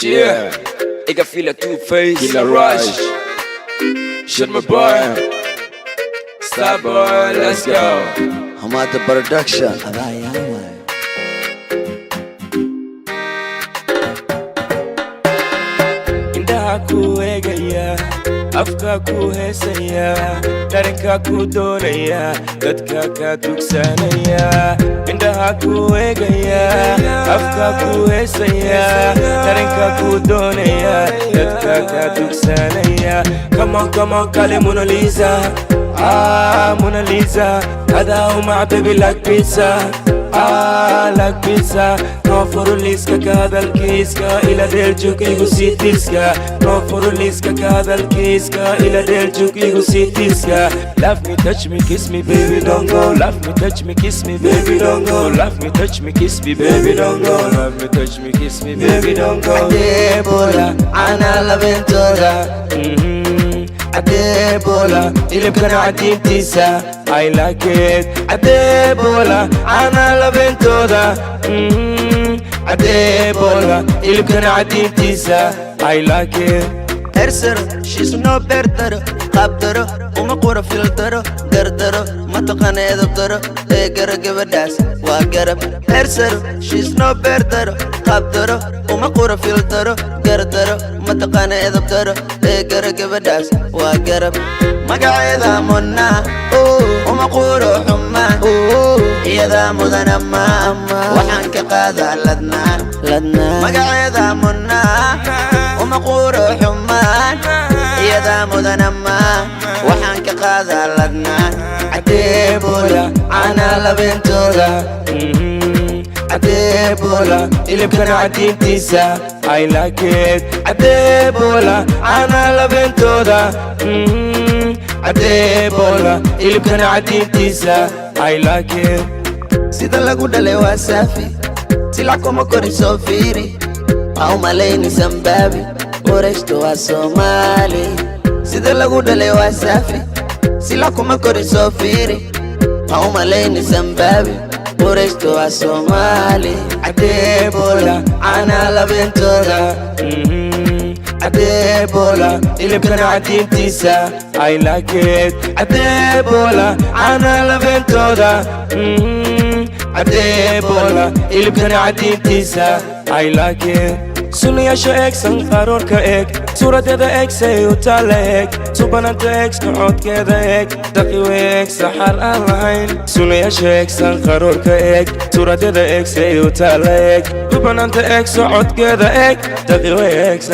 Yeah, ik ga feel a two-face in a rush. Shut my boy. Stop boy, let's go. Hamada production. Indhaha ku eegaya, afka ku heesaya, dharinka ku doonaya, dadka ka dugsanaya. Indhaha ku eegaya, afka ku heesaya, dharinka ku doonaya, dadka ka dugsanaya. Come on, kale Mona Lisa. Mona Lisa, هذا ومع baby like pizza. Like pizza. No for liska كهذا الكيسكا إلى ديرجوك يغسي تيسكا. No for liska كهذا الكيسكا إلى ديرجوك يغسي تيسكا. Love me, touch me, kiss me, baby, don't go. Love me, touch me, kiss me, baby, don't go. Love me, touch me, kiss me, baby, don't go. Love me, touch me, kiss me, baby, don't go. Adebola, أنا لبنتولا. Adebola, اللي بكره عديم تيسا. I like it. Adebola, أنا لبنتولا. Adebola, اللي بكره عديم تيسا. I like it. Erser, she's no better. قبضره ومقورة فلتره دردره ما تقنى يدبتره اقرا قبداس واقرب ارسر she's no better قبضره ومقورة فلتره دردره ما تقنى يدبتره اقرا قبداس واقرب مقعيدا منا ومقورة حما يدا مذنما وحنك قاذا لدنا مقعيدا منا ومقورة حما يدا مذنما وحنك قاذا لدنا Adebola, أنا لبنتولا. Adebola, اللي بكره عديم تيسا. I like it. Adebola, أنا لبنتولا. Adebola, اللي بكره عديم تيسا. I like it. sida lagu dhalay waa saafi silac kuma koriso fiiri au malayni Zimbabwe qoreshto waa Soomaali sida lagu dhalay waa saafi silac kuma koriso fiiri au malayni Zimbabwe qoreshto waa Soomaali Adebola, أنا لبنتولا. Adebola, اللي بكره عديم تيسا. I like it. Adebola, أنا لبنتولا. Adebola, اللي بكره عديم تيسا. I like it. سنياشا اكس انقرار كاك صورة دادا اكس يوتالا اك سوبانانتا اكس نعود كذا اك دقيوة اكس حال اللاين سنياشا اكس انقرار كاك صورة دادا اكس يوتالا اك سوبانانتا اكس نعود كذا اك دقيوة اكس